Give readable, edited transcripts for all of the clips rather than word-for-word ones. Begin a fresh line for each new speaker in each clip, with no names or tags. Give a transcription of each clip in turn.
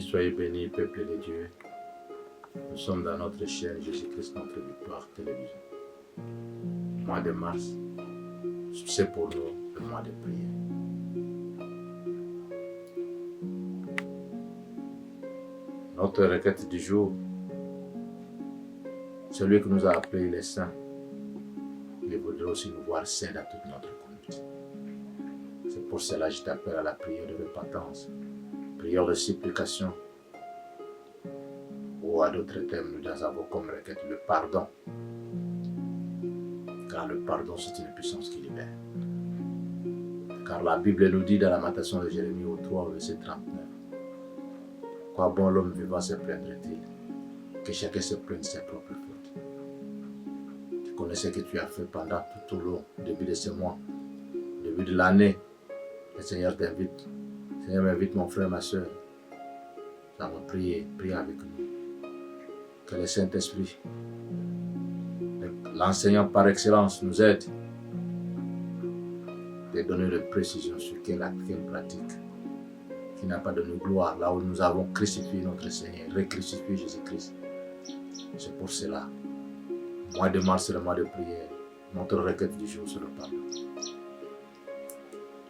soyez bénis, peuple de Dieu. Nous sommes dans notre chaîne Jésus-Christ, notre victoire télévision. Mois de mars, c'est pour nous le mois de prière. Notre requête du jour, celui que nous a appelé les saints, il voudrait aussi nous voir saints dans toute notre conduite. C'est pour cela que je t'appelle à la prière de repentance, prière de supplication, ou à d'autres thèmes, nous avons comme requête le pardon. Car le pardon, c'est une puissance qui libère. Car la Bible nous dit dans la Lamentation de Jérémie au 3, verset 39, quoi bon l'homme vivant se plaindrait-il, que chacun se plaigne de ses propres fautes. Tu connais ce que tu as fait pendant tout au long, au début de ce mois, au début de l'année. Le Seigneur t'invite. Le Seigneur m'invite, mon frère, ma soeur. Nous allons prier avec nous. Que le Saint-Esprit, l'enseignant par excellence, nous aide de donner de précision sur quelle pratique qui n'a pas donné gloire, là où nous avons crucifié notre Seigneur, recrucifié Jésus-Christ. C'est pour cela, le mois de mars, c'est le mois de prière. Notre requête du jour, c'est le pardon.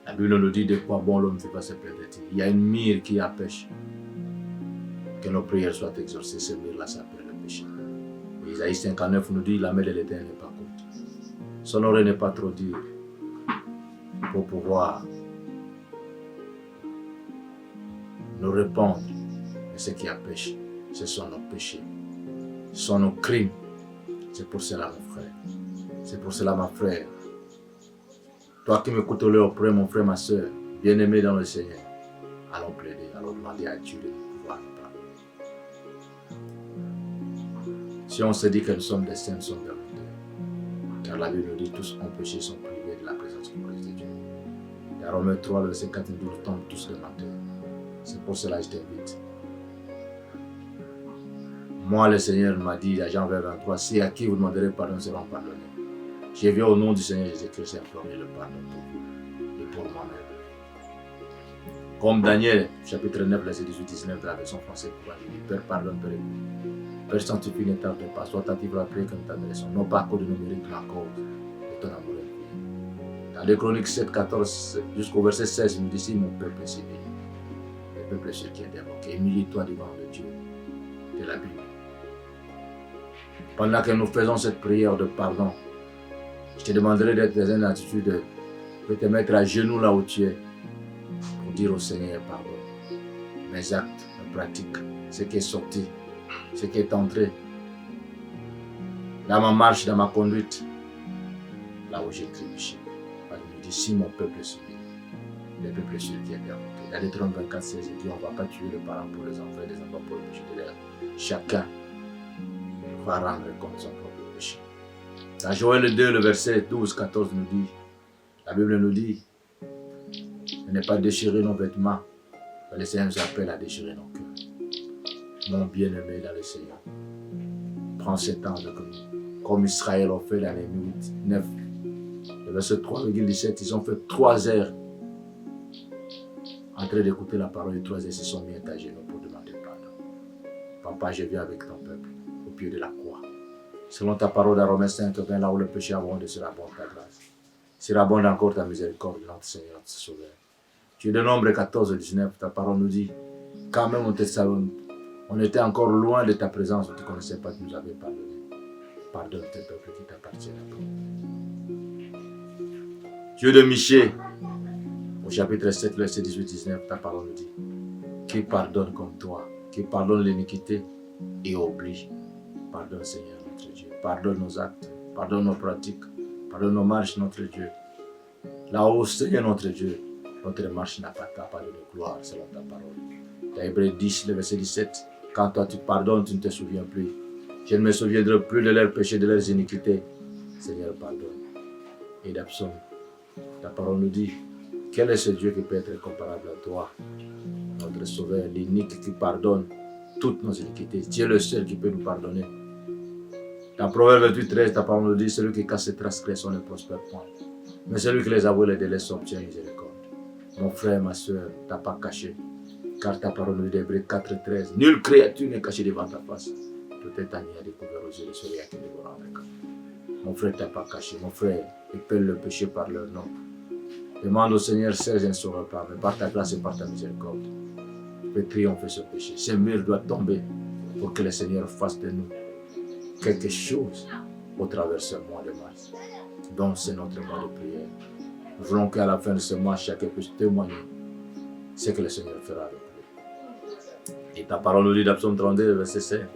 La Bible nous dit de quoi bon l'homme ne peut pas se plaindre-t-il. Il y a une mire qui empêche que nos prières soient exaucées. Cette mire-là s'appelle le péché. Isaïe 59 nous dit la main de l'Éternel n'est pas courte. Son oreille n'est pas trop dure pour pouvoir nous répondre. Mais ce qui empêche, ce sont nos péchés, ce sont nos crimes. C'est pour cela, mon frère. C'est pour cela, ma frère. Toi qui m'écoutes auprès, mon frère, ma soeur, bien-aimé dans le Seigneur, allons plaider, allons demander à Dieu de pouvoir nous pardonner. Si on se dit que nous sommes des saints, nous sommes des menteurs. Car la Bible nous dit tous ont péché, sont privés de la présence glorieuse de Dieu. Et Romains 3, verset 4 nous dit nous tombons tous des menteurs. C'est pour cela que je t'invite. Moi, le Seigneur m'a dit, à Jean 23, si à qui vous demanderez pardon seront pardonnés. Je viens au nom du Seigneur Jésus-Christ implorer le pardon pour vous et pour moi-même. Comme Daniel, chapitre 9, verset 18-19 de la version française, il dit, Père, pardonne, Père, Père, sanctifie, ne tarde pas, sois attentif à la prière que nous t'adressons, non pas à cause de nos mérites, mais à cause de ton amour. Dans les Chroniques 7, 14 jusqu'au verset 16, il nous dit, si mon peuple est si béni, le peuple est celui qui est dévoqué, humilie-toi devant le Dieu de la Bible. Pendant que nous faisons cette prière de pardon, je te demanderai d'être dans une attitude de te mettre à genoux là où tu es pour dire au Seigneur pardon. Mes actes, mes pratiques, ce qui est sorti, ce qui est entré dans ma marche, dans ma conduite, là où j'ai trébuché. Il me dit si mon peuple est soumis, le peuple est celui qui est dévoqué. Dans les 30, 24, 16, il dit on ne va pas tuer les parents pour les enfants et les enfants pour le péché de l'air. Chacun va rendre compte son propre péché. Dans Joël 2, le verset 12-14 nous dit, la Bible nous dit, ne n'est pas déchirer nos vêtements, mais le Seigneur nous appelle à déchirer nos cœurs. Mon bien-aimé dans le Seigneur, prends ce temps avec nous, comme Israël a fait dans les 9. Le verset 3,17, ils ont fait 3 heures en train d'écouter la parole et 3 heures se sont mis à genoux pour demander pardon. Papa, je viens avec ton peuple au pied de la croix. Selon ta parole dans Romains 5, là où le péché abonde, surabonde ta grâce. Surabonde encore ta miséricorde, notre Seigneur, notre Sauveur. Tu es de Nombre 14, 19, ta parole nous dit, quand même on était encore loin de ta présence, tu ne connaissais pas, tu nous avais pardonné. Pardonne tes peuples qui t'appartiennent à toi. Dieu de Michée, au chapitre 7, verset 18-19, ta parole nous dit, qui pardonne comme toi, qui pardonne l'iniquité et oublie. Pardonne Seigneur notre Dieu, pardonne nos actes, pardonne nos pratiques, pardonne nos marches notre Dieu. Là-haut Seigneur notre Dieu, notre marche n'a pas de gloire selon ta parole. Dans Hébreux 10, le verset 17, quand toi tu pardonnes, tu ne te souviens plus. Je ne me souviendrai plus de leurs péchés, de leurs iniquités. Seigneur pardonne. Et dans Psaume, ta parole nous dit, quel est ce Dieu qui peut être comparable à toi, notre Sauveur, l'unique qui pardonne toutes nos iniquités. Tu es le seul qui peut nous pardonner. Dans Proverbe 28, 13, ta parole nous dit, celui qui casse ses transgressions ne prospère point. Mais celui qui les avoue les délaisse obtient miséricorde. Mon frère, ma soeur, tu n'as pas caché. Car ta parole nous dit Hébreux 4:13. Nulle créature n'est cachée devant ta face. Tout est à découvert aux yeux de celui qui dévorera avec. Mon frère t'as pas caché. Mon frère, épelle le péché par leur nom. Demande au Seigneur, Seigneur, je ne saurais pas, mais par ta grâce et par ta miséricorde, tu peux triompher ce péché. Ce mur doit tomber pour que le Seigneur fasse de nous quelque chose au travers de ce mois de mars. Donc c'est notre mois de prière. Nous voulons qu'à la fin de ce mois, chacun puisse témoigner ce que le Seigneur fera avec lui. Et ta parole nous dit dans Psaume 32, verset 7.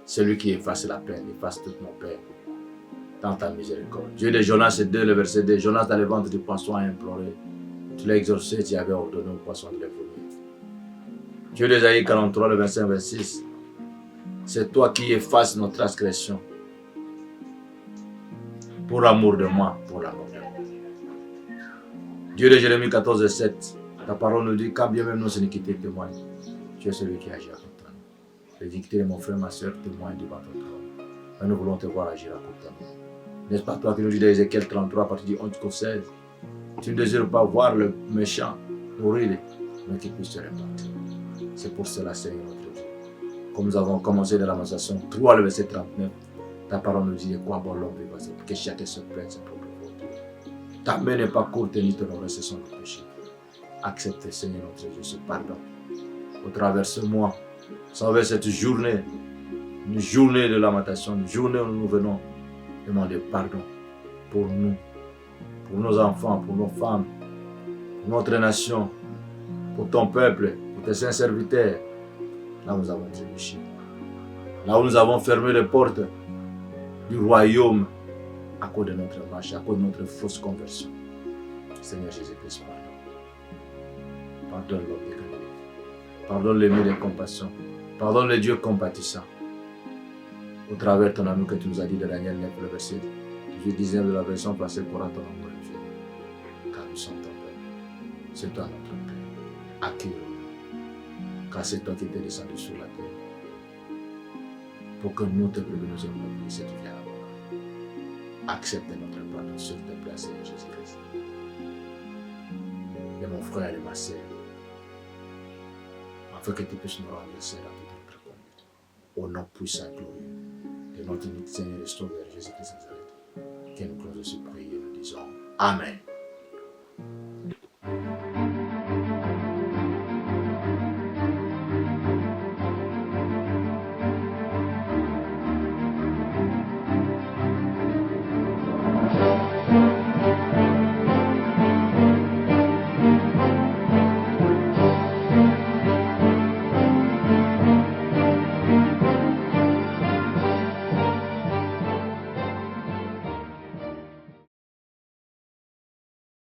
Celui qui efface la peine, efface toute mon peine dans ta miséricorde. Dieu de Jonas 2, le verset 2. Jonas dans le ventre du poisson a imploré. Tu l'as exaucé, tu avais ordonné au poisson de les vomir. Dieu d'Ésaïe 43, le verset 26. C'est toi qui effaces nos transgressions. Pour l'amour de moi, pour l'amour de moi. Dieu de Jérémie 14, 7. Ta parole nous dit, quand bien même nos iniquités témoignent, tu es celui qui agit à contre nous. Les dictées de mon frère, ma soeur témoignent devant ton trône. Mais nous voulons te voir agir à contre nous. N'est-ce pas toi qui nous dis dans Ézéchiel 33, à partir du 11 au 16, tu ne désires pas voir le méchant mourir, mais qu'il puisse se répandre. C'est pour cela, Seigneur notre Dieu. Comme nous avons commencé de la Massation 3, le verset 39, ta parole nous dit, quoi bon l'homme vivant, que chacun se prenne ses propres fautes. Ta main n'est pas courte, ni ton oreille, ce sont nos péchés. Accepte, Seigneur notre Dieu, ce pardon. Au travers ce mois, sauver cette journée, une journée de lamentation, une journée où nous venons demander pardon pour nous, pour nos enfants, pour nos femmes, pour notre nation, pour ton peuple, pour tes saints serviteurs. Là où nous avons trébuché, là où nous avons fermé les portes du royaume à cause de notre marche, à cause de notre fausse conversion. Seigneur Jésus-Christ, pardon. Pardonne l'homme décadent. Pardonne l'ennemi de compassion. Pardonne le Dieu compatissant. Au travers de ton amour que tu nous as dit de Daniel 9, le verset 18-19 de la version passée pour ton amour infini. Car nous sommes ton Père. C'est toi notre Père. Accueille-nous. Car c'est toi qui t'es descendu sur la terre. Pour que nous te prévenons nous ayons la vie, c'est tu viens à accepte notre pardon sur tes places, Seigneur Jésus-Christ. Et mon frère et ma sœur, afin que tu puisses nous rendre Seigneur dans toute notre conduite. Au nom puissant et glorieux de notre unique Seigneur et Sauveur Jésus-Christ Nazareth, que nous closons ce prière et nous disons Amen.